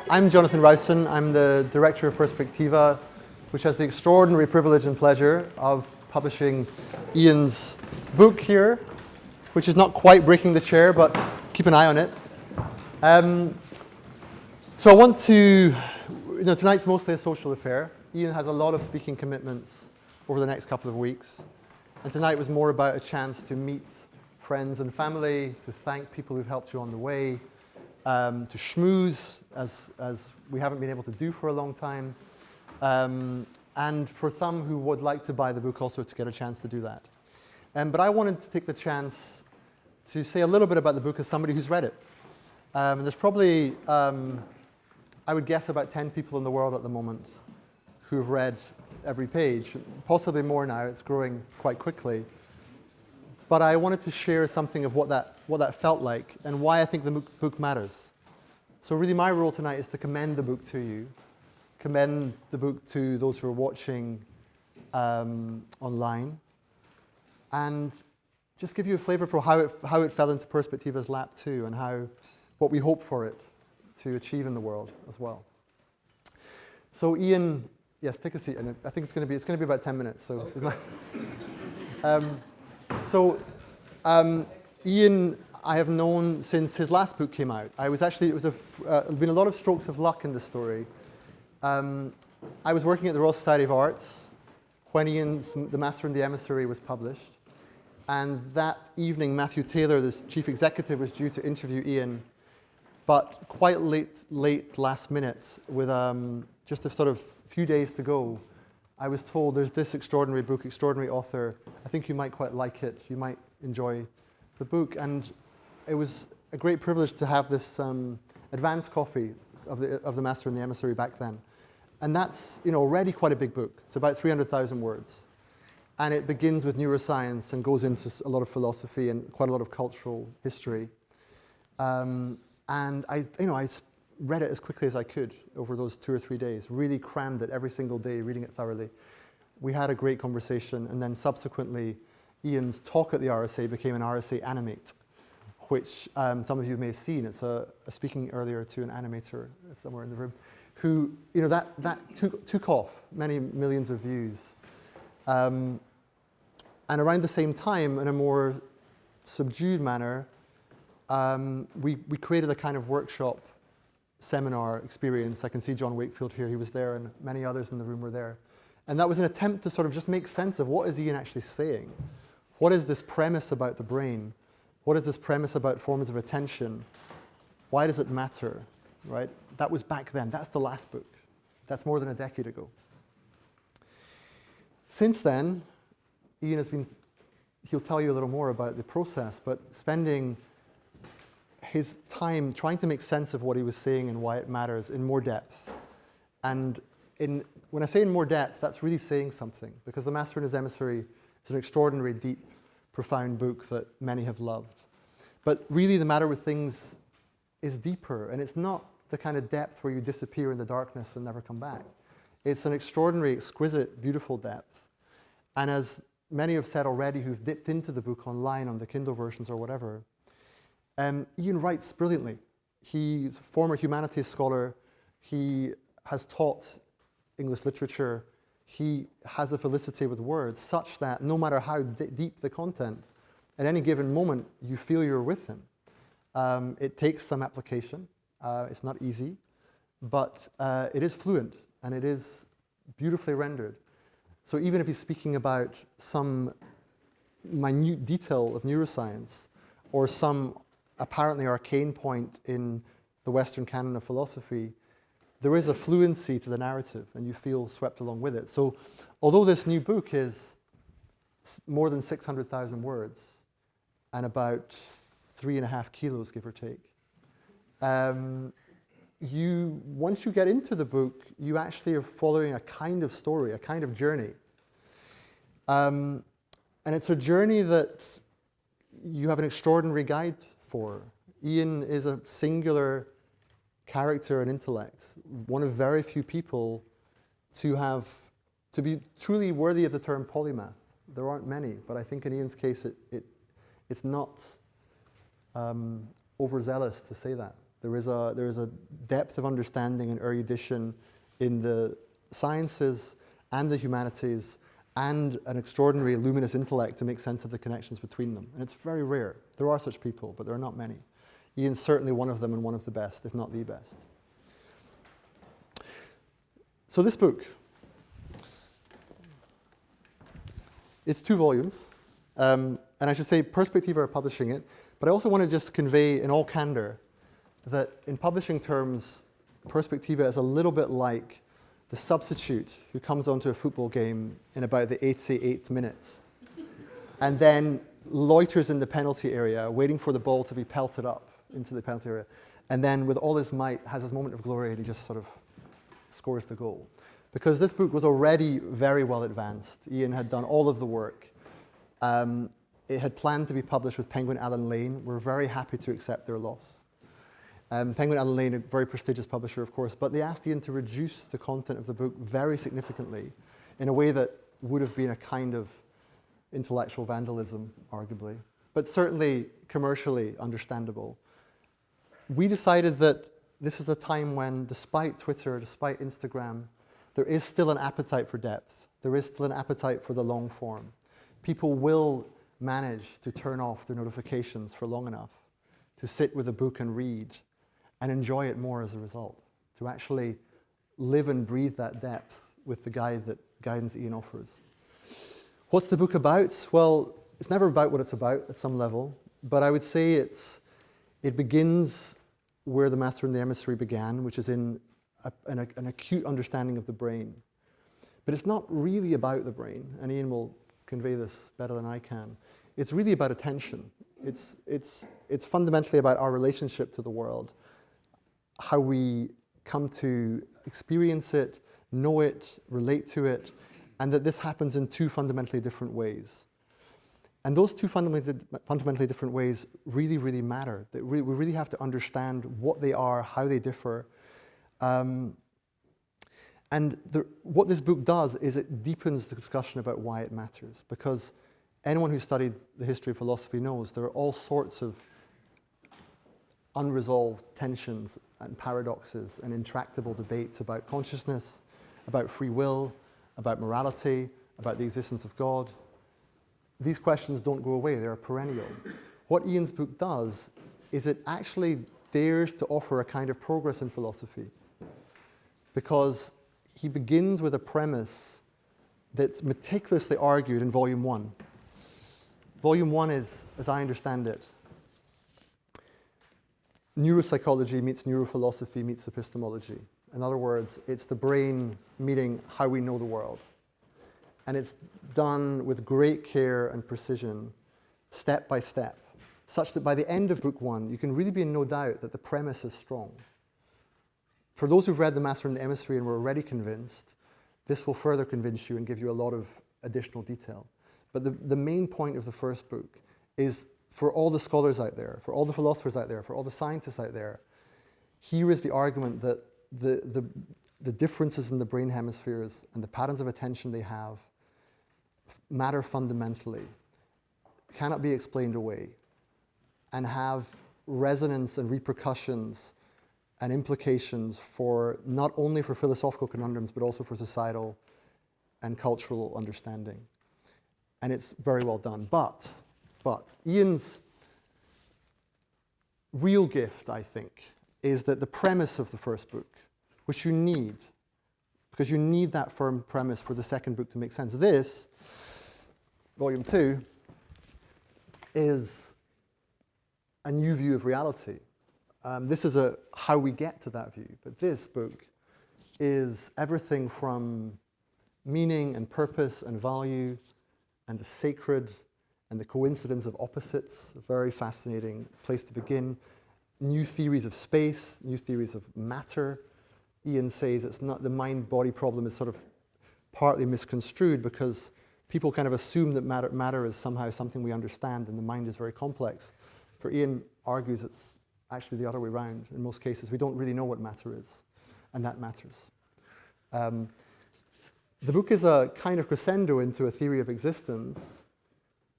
I'm Jonathan Rowson. I'm the director of Perspectiva, which has the extraordinary privilege and pleasure of publishing Iain's book here, which is not quite breaking the chair, but keep an eye on it. So I want to, tonight's mostly a social affair. Iain has a lot of speaking commitments over the next couple of weeks. And tonight was more about a chance to meet friends and family, to thank people who've helped you on the way, to schmooze, as we haven't been able to do for a long time, and for some who would like to buy the book also to get a chance to do that. But I wanted to take the chance to say a little bit about the book as somebody who's read it. There's probably, I would guess, about 10 people in the world at the moment who've read every page, possibly more now. It's growing quite quickly. But I wanted to share something of what that felt like and why I think the book matters. So really my role tonight is to commend the book to you, commend the book to those who are watching online, and just give you a flavor for how it fell into Perspectiva's lap too, and what we hope for it to achieve in the world as well. So Iain, yes, take a seat, and I think it's going to be about 10 minutes. So. Iain, I have known since his last book came out. It was been a lot of strokes of luck in the story. I was working at the Royal Society of Arts when Iain's The Master and the Emissary was published. And that evening, Matthew Taylor, the chief executive, was due to interview Iain, but quite late last minute, with just a sort of few days to go, I was told there's this extraordinary book, extraordinary author. I think you might quite like it. You might enjoy the book. And it was a great privilege to have this advance copy of the Master and the Emissary back then. And that's already quite a big book. It's about 300,000 words. And it begins with neuroscience and goes into a lot of philosophy and quite a lot of cultural history. And I read it as quickly as I could over those 2 or 3 days, really crammed it every single day, reading it thoroughly. We had a great conversation, and then subsequently, Iain's talk at the RSA became an RSA Animate, which some of you may have seen. It's a speaking earlier to an animator somewhere in the room, who, that took off many millions of views. And around the same time, in a more subdued manner, we created a kind of workshop seminar experience. I can see John Wakefield here, he was there, and many others in the room were there. And that was an attempt to sort of just make sense of what is Iain actually saying? What is this premise about the brain? What is this premise about forms of attention? Why does it matter, right? That was back then. That's the last book. That's more than a decade ago. Since then, Iain he'll tell you a little more about the process, but spending his time trying to make sense of what he was saying and why it matters in more depth. And when I say in more depth, that's really saying something, because The Master and His Emissary is an extraordinary, deep, profound book that many have loved. But really the matter with things is deeper, and it's not the kind of depth where you disappear in the darkness and never come back. It's an extraordinary, exquisite, beautiful depth. And as many have said already who've dipped into the book online on the Kindle versions or whatever, Iain writes brilliantly. He's a former humanities scholar. He has taught English literature. He has a felicity with words such that no matter how deep the content, at any given moment, you feel you're with him. It takes some application. It's not easy, but it is fluent and it is beautifully rendered. So even if he's speaking about some minute detail of neuroscience or some apparently arcane point in the Western canon of philosophy, there is a fluency to the narrative and you feel swept along with it. So although this new book is more than 600,000 words and about 3.5 kilos, give or take, once you get into the book, you actually are following a kind of story, a kind of journey. And it's a journey that you have an extraordinary guide for. Iain is a singular character and intellect, one of very few people to be truly worthy of the term polymath. There aren't many, but I think in Iain's case, it's not overzealous to say that. There is a depth of understanding and erudition in the sciences and the humanities and an extraordinary luminous intellect to make sense of the connections between them. And it's very rare. There are such people, but there are not many. Iain's certainly one of them and one of the best, if not the best. So this book, it's 2 volumes, and I should say Perspectiva are publishing it, but I also want to just convey in all candor that in publishing terms, Perspectiva is a little bit like the substitute who comes onto a football game in about the 88th minute and then loiters in the penalty area waiting for the ball to be pelted up into the penalty area, and then with all his might has his moment of glory and he just sort of scores the goal. Because this book was already very well advanced. Iain had done all of the work. It had planned to be published with Penguin Allen Lane. We're very happy to accept their loss. Penguin Allen Lane, a very prestigious publisher, of course, but they asked Iain to reduce the content of the book very significantly in a way that would have been a kind of intellectual vandalism, arguably, but certainly commercially understandable. We decided that this is a time when, despite Twitter, despite Instagram, there is still an appetite for depth. There is still an appetite for the long form. People will manage to turn off their notifications for long enough to sit with a book and read and enjoy it more as a result, to actually live and breathe that depth with the guidance Iain offers. What's the book about? Well, it's never about what it's about at some level, but I would say it begins where The Master and the Emissary began, which is in an acute understanding of the brain. But it's not really about the brain, and Iain will convey this better than I can. It's really about attention. It's fundamentally about our relationship to the world, how we come to experience it, know it, relate to it, and that this happens in 2 fundamentally different ways. And those 2 fundamentally different ways really, really matter. We really have to understand what they are, how they differ. What this book does is it deepens the discussion about why it matters, because anyone who studied the history of philosophy knows there are all sorts of unresolved tensions and paradoxes and intractable debates about consciousness, about free will, about morality, about the existence of God. These questions don't go away, they're perennial. What Iain's book does is it actually dares to offer a kind of progress in philosophy, because he begins with a premise that's meticulously argued in Volume 1. Volume 1 is, as I understand it, neuropsychology meets neurophilosophy meets epistemology. In other words, it's the brain meeting how we know the world. And it's done with great care and precision, step by step, such that by the end of Book 1, you can really be in no doubt that the premise is strong. For those who've read The Master and the Emissary and were already convinced, this will further convince you and give you a lot of additional detail. But the main point of the first book is, for all the scholars out there, for all the philosophers out there, for all the scientists out there, here is the argument that the differences in the brain hemispheres and the patterns of attention they have matter fundamentally, cannot be explained away, and have resonance and repercussions and implications for not only for philosophical conundrums, but also for societal and cultural understanding. And it's very well done. But Iain's real gift, I think, is that the premise of the first book, which you need, because you need that firm premise for the second book to make sense. This, Volume 2, is a new view of reality. This is how we get to that view. But this book is everything from meaning and purpose and value and the sacred and the coincidence of opposites, a very fascinating place to begin. New theories of space, new theories of matter. Iain says it's not the mind-body problem is sort of partly misconstrued because people kind of assume that matter is somehow something we understand and the mind is very complex. For Iain argues it's actually the other way around. In most cases, we don't really know what matter is, and that matters. The book is a kind of crescendo into a theory of existence,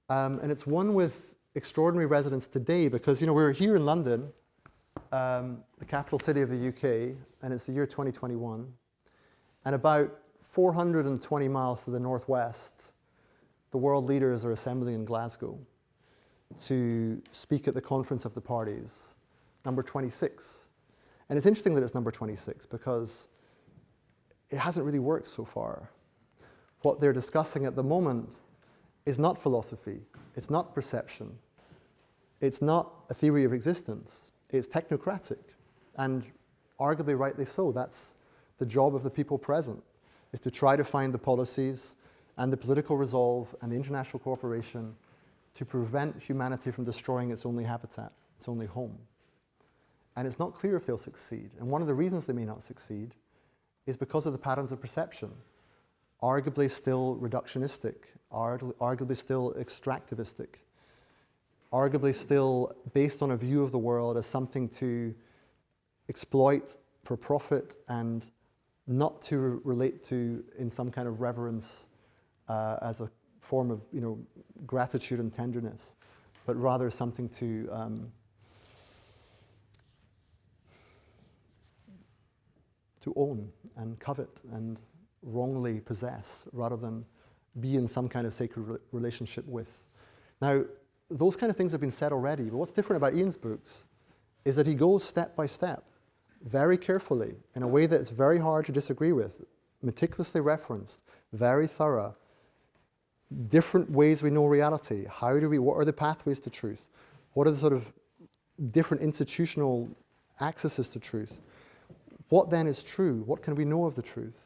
and it's one with extraordinary resonance today because, we're here in London, the capital city of the UK, and it's the year 2021, and about 420 miles to the northwest, the world leaders are assembling in Glasgow to speak at the Conference of the Parties, number 26. And it's interesting that it's number 26 because it hasn't really worked so far. What they're discussing at the moment is not philosophy, it's not perception, it's not a theory of existence, it's technocratic, and arguably rightly so. That's the job of the people present, is to try to find the policies and the political resolve and the international cooperation to prevent humanity from destroying its only habitat, its only home. And it's not clear if they'll succeed. And one of the reasons they may not succeed is because of the patterns of perception, arguably still reductionistic, arguably still extractivistic, arguably still based on a view of the world as something to exploit for profit and not to relate to in some kind of reverence as a form of gratitude and tenderness, but rather something to own and covet and wrongly possess, rather than be in some kind of sacred relationship with. Now, those kind of things have been said already, but what's different about Iain's books is that he goes step by step, very carefully, in a way that's very hard to disagree with, meticulously referenced, very thorough, different ways we know reality. What are the pathways to truth? What are the sort of different institutional accesses to truth? What then is true? What can we know of the truth?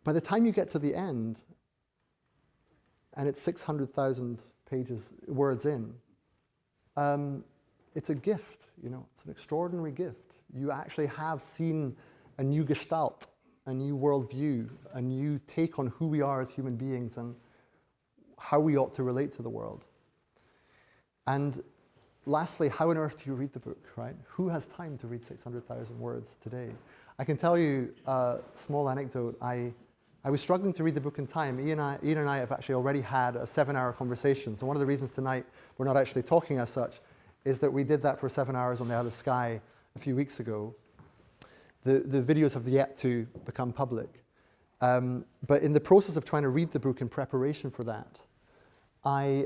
By the time you get to the end, and it's 600,000 words in, it's a gift, it's an extraordinary gift. You actually have seen a new gestalt, a new worldview, a new take on who we are as human beings and how we ought to relate to the world. And lastly, how on earth do you read the book, right? Who has time to read 600,000 words today? I can tell you a small anecdote. I was struggling to read the book in time. Iain and I have actually already had a 7-hour conversation. So one of the reasons tonight we're not actually talking as such is that we did that for 7 hours on the Isle of Skye a few weeks ago. The videos have yet to become public. But in the process of trying to read the book in preparation for that, I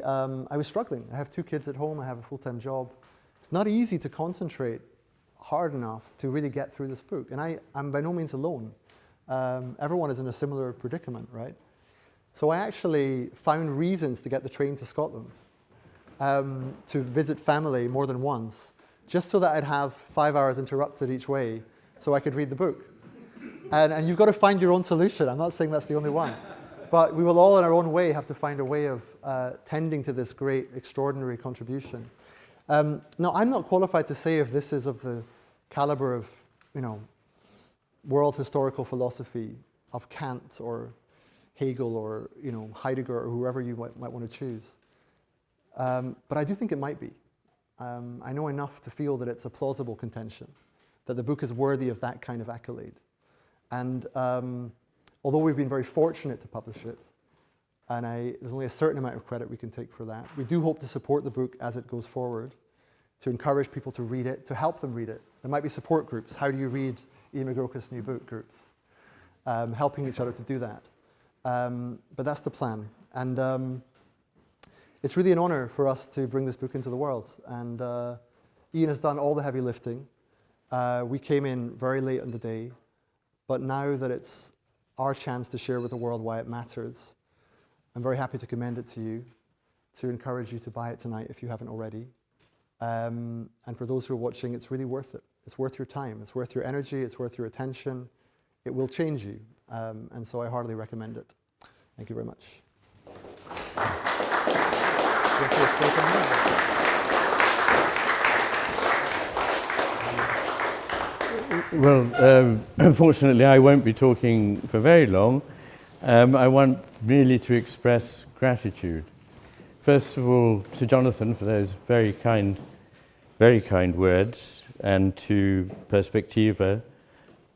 was struggling. I have 2 kids at home. I have a full-time job. It's not easy to concentrate hard enough to really get through this book. And I'm by no means alone. Everyone is in a similar predicament, right? So I actually found reasons to get the train to Scotland, to visit family more than once, just so that I'd have 5 hours interrupted each way so I could read the book. And you've got to find your own solution. I'm not saying that's the only one. But we will all in our own way have to find a way of tending to this great, extraordinary contribution. Now, I'm not qualified to say if this is of the caliber of, world historical philosophy of Kant or Hegel or, Heidegger or whoever you might want to choose. But I do think it might be. I know enough to feel that it's a plausible contention, that the book is worthy of that kind of accolade. And although we've been very fortunate to publish it, and there's only a certain amount of credit we can take for that, we do hope to support the book as it goes forward, to encourage people to read it, to help them read it. There might be support groups. How do you read Iain McGilchrist's new book groups? Helping each other to do that. But that's the plan. And it's really an honor for us to bring this book into the world. And Iain has done all the heavy lifting. We came in very late in the day, but now that it's our chance to share with the world why it matters, I'm very happy to commend it to you, to encourage you to buy it tonight if you haven't already. And for those who are watching, it's really worth it. It's worth your time. It's worth your energy. It's worth your attention. It will change you. And so I heartily recommend it. Thank you very much. Well, unfortunately, I won't be talking for very long. I want merely to express gratitude. First of all, to Jonathan for those very kind words, and to Perspectiva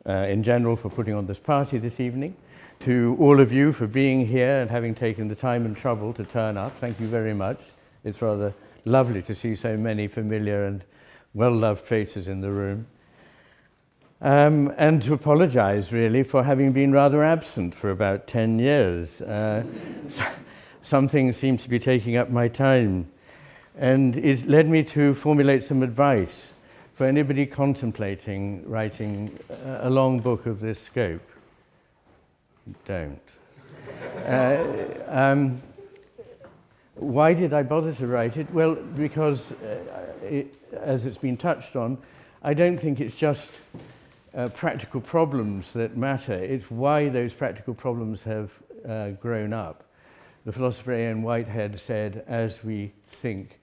in general for putting on this party this evening. To all of you for being here and having taken the time and trouble to turn up. Thank you very much. It's rather lovely to see so many familiar and well-loved faces in the room. And to apologize, really, for having been rather absent for about 10 years. Some things seem to be taking up my time. And it's led me to formulate some advice for anybody contemplating writing a long book of this scope. Don't. Why did I bother to write it? Well, because, as it's been touched on, I don't think it's just practical problems that matter. It's why those practical problems have grown up. The philosopher Ian Whitehead said, "As we think,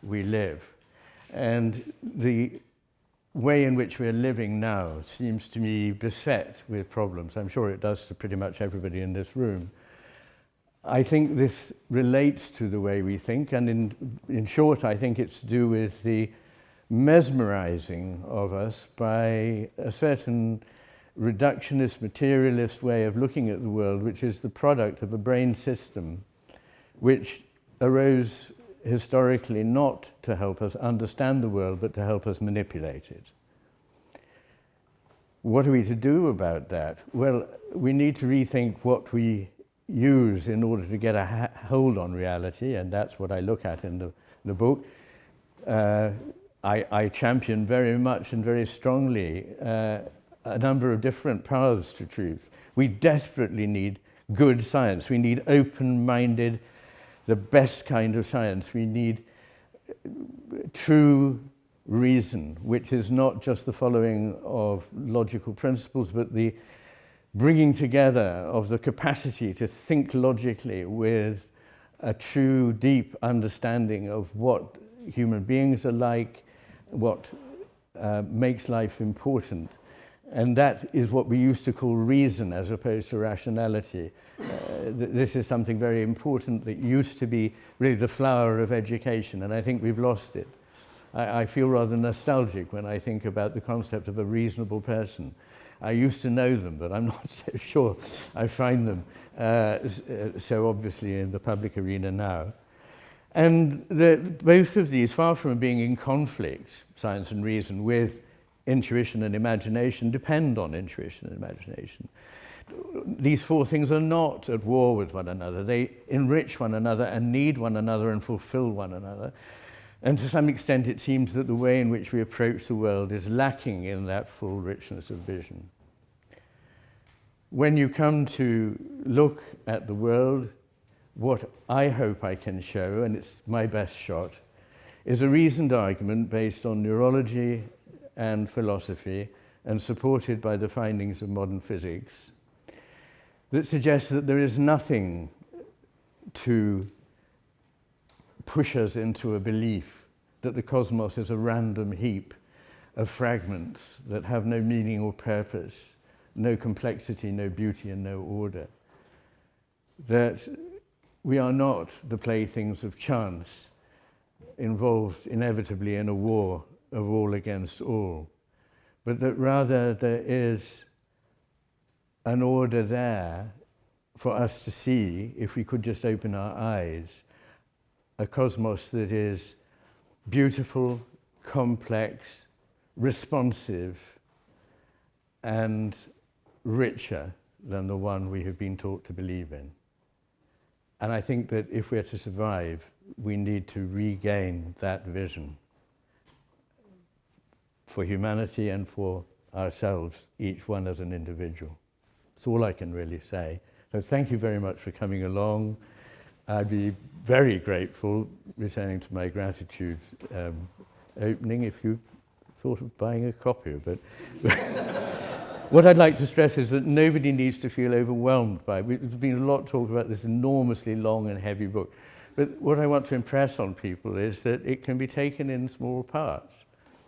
we live." And the way in which we're living now seems to me beset with problems. I'm sure it does to pretty much everybody in this room. I think this relates to the way we think, and in short, I think it's to do with the mesmerizing of us by a certain reductionist, materialist way of looking at the world, which is the product of a brain system which arose historically not to help us understand the world, but to help us manipulate it. What are we to do about that? Well, we need to rethink what we use in order to get a hold on reality, and that's what I look at in the book. I champion very much and very strongly a number of different paths to truth. We desperately need good science. We need open-minded, the best kind of science. We need true reason, which is not just the following of logical principles, but the bringing together of the capacity to think logically with a true, deep understanding of what human beings are like, what makes life important. And that is what we used to call reason as opposed to rationality. This is something very important that used to be really the flower of education, and I think we've lost it. I feel rather nostalgic when I think about the concept of a reasonable person. I used to know them, but I'm not so sure I find them so obviously in the public arena now. And both of these, far from being in conflict, science and reason, with intuition and imagination, depend on intuition and imagination. These four things are not at war with one another. They enrich one another and need one another and fulfill one another. And to some extent, it seems that the way in which we approach the world is lacking in that full richness of vision. When you come to look at the world, what I hope I can show, and it's my best shot, is a reasoned argument based on neurology and philosophy and supported by the findings of modern physics that suggests that there is nothing to push us into a belief that the cosmos is a random heap of fragments that have no meaning or purpose, no complexity, no beauty, and no order. That we are not the playthings of chance, involved inevitably in a war of all against all, but that rather there is an order there for us to see, if we could just open our eyes, a cosmos that is beautiful, complex, responsive, and richer than the one we have been taught to believe in. And I think that if we're to survive, we need to regain that vision for humanity and for ourselves, each one as an individual. That's all I can really say. So thank you very much for coming along. I'd be very grateful, returning to my gratitude opening, if you thought of buying a copy of it. What I'd like to stress is that nobody needs to feel overwhelmed by it. There's been a lot of talk about this enormously long and heavy book. But what I want to impress on people is that it can be taken in small parts.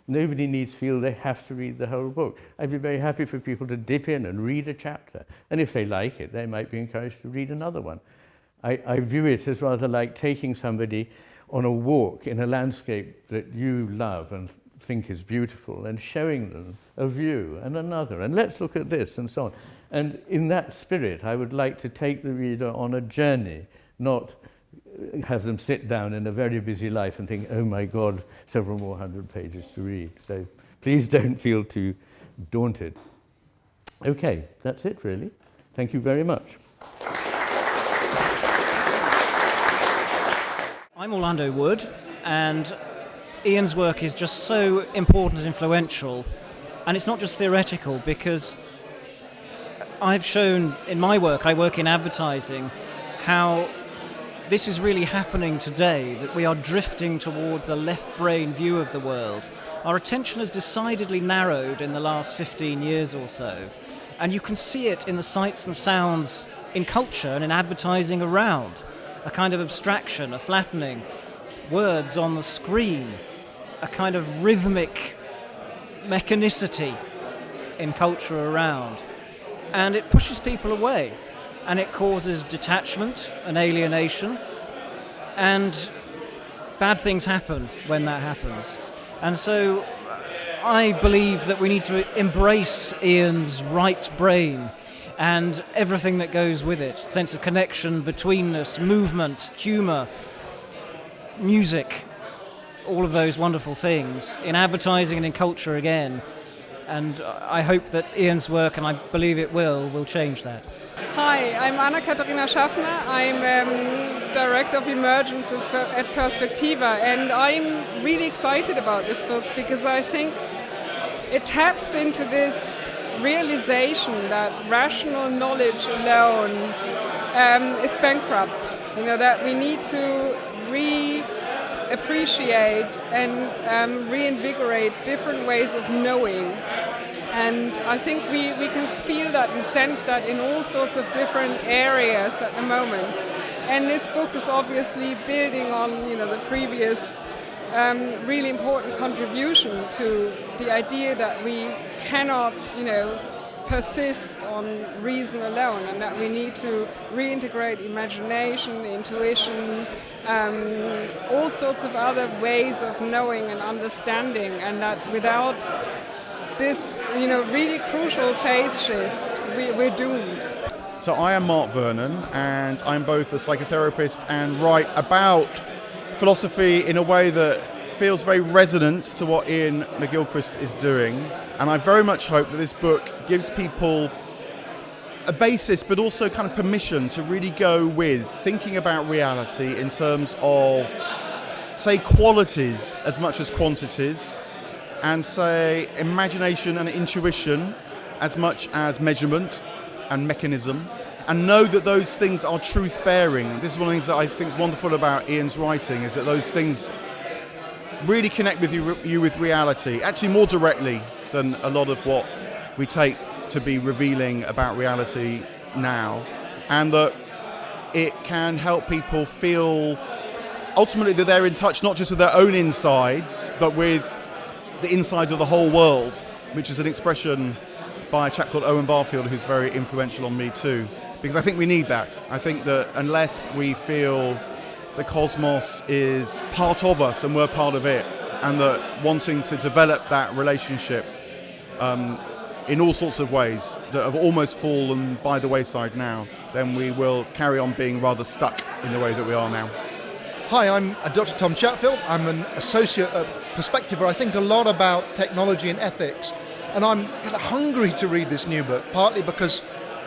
Nobody needs to feel they have to read the whole book. I'd be very happy for people to dip in and read a chapter. And if they like it, they might be encouraged to read another one. I view it as rather like taking somebody on a walk in a landscape that you love and think is beautiful and showing them a view and another, and let's look at this and so on. And in that spirit, I would like to take the reader on a journey, not have them sit down in a very busy life and think, oh my God, several more hundred pages to read. So please don't feel too daunted. Okay, that's it really. Thank you very much. I'm Orlando Wood, and Iain's work is just so important and influential, and it's not just theoretical, because I've shown in my work, I work in advertising, how this is really happening today, that we are drifting towards a left-brain view of the world. Our attention has decidedly narrowed in the last 15 years or so, and you can see it in the sights and sounds in culture and in advertising around. A kind of abstraction, a flattening, words on the screen, a kind of rhythmic mechanicity in culture around. And it pushes people away, and it causes detachment and alienation, and bad things happen when that happens. And so I believe that we need to embrace Iain's right brain and everything that goes with it, sense of connection, betweenness, movement, humour, music, all of those wonderful things in advertising and in culture again. And I hope that Iain's work, and I believe it will change that. Hi, I'm Anna-Katharina Schaffner. I'm Director of Emergencies at Perspectiva, and I'm really excited about this book because I think it taps into this realization that rational knowledge alone is bankrupt. You know, that we need to appreciate and reinvigorate different ways of knowing. And I think we can feel that and sense that in all sorts of different areas at the moment. And this book is obviously building on, the previous really important contribution to the idea that we cannot, persist on reason alone, and that we need to reintegrate imagination, intuition, all sorts of other ways of knowing and understanding, and that without this, really crucial phase shift, we're doomed. So I am Mark Vernon, and I'm both a psychotherapist and write about philosophy in a way that feels very resonant to what Iain McGilchrist is doing. And I very much hope that this book gives people a basis, but also kind of permission to really go with thinking about reality in terms of, say, qualities as much as quantities, and say imagination and intuition as much as measurement and mechanism, and know that those things are truth-bearing. This is one of the things that I think is wonderful about Iain's writing, is that those things really connect with you with reality, actually more directly than a lot of what we take to be revealing about reality now, and that it can help people feel ultimately that they're in touch not just with their own insides, but with the insides of the whole world, which is an expression by a chap called Owen Barfield, who's very influential on me too. Because I think we need that. I think that unless we feel the cosmos is part of us and we're part of it, and that wanting to develop that relationship in all sorts of ways that have almost fallen by the wayside now, then we will carry on being rather stuck in the way that we are now. Hi, I'm Dr. Tom Chatfield. I'm an associate at Perspectiva. I think a lot about technology and ethics, and I'm kind of hungry to read this new book, partly because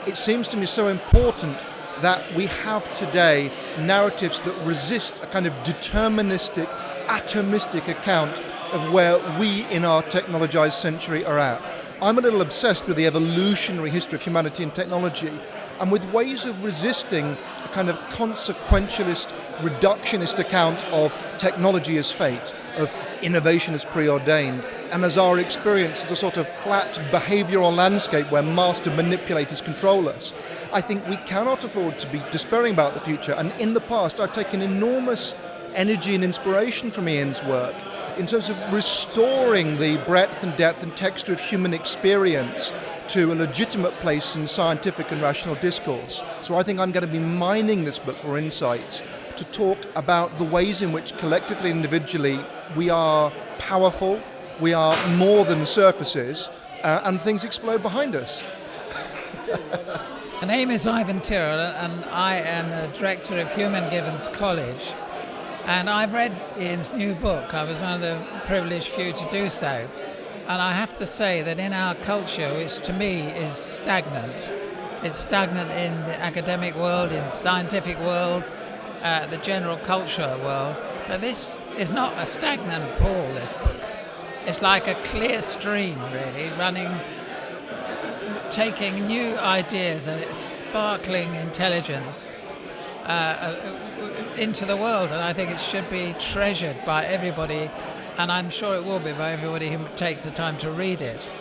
it seems to me so important that we have today narratives that resist a kind of deterministic, atomistic account of where we in our technologized century are at. I'm a little obsessed with the evolutionary history of humanity and technology, and with ways of resisting a kind of consequentialist, reductionist account of technology as fate, of innovation as preordained, and as our experience as a sort of flat behavioral landscape where master manipulators control us. I think we cannot afford to be despairing about the future, and in the past I've taken enormous energy and inspiration from Iain's work in terms of restoring the breadth and depth and texture of human experience to a legitimate place in scientific and rational discourse. So I think I'm going to be mining this book for insights to talk about the ways in which collectively and individually we are powerful, we are more than surfaces, and things explode behind us. My name is Ivan Tyrrell, and I am the director of Human Givens College. And I've read Ian's new book. I was one of the privileged few to do so. And I have to say that in our culture, which to me is stagnant, it's stagnant in the academic world, in the scientific world, the general cultural world. But this is not a stagnant pool, this book. It's like a clear stream, really, running, taking new ideas and its sparkling intelligence into the world. And I think it should be treasured by everybody, and I'm sure it will be by everybody who takes the time to read it.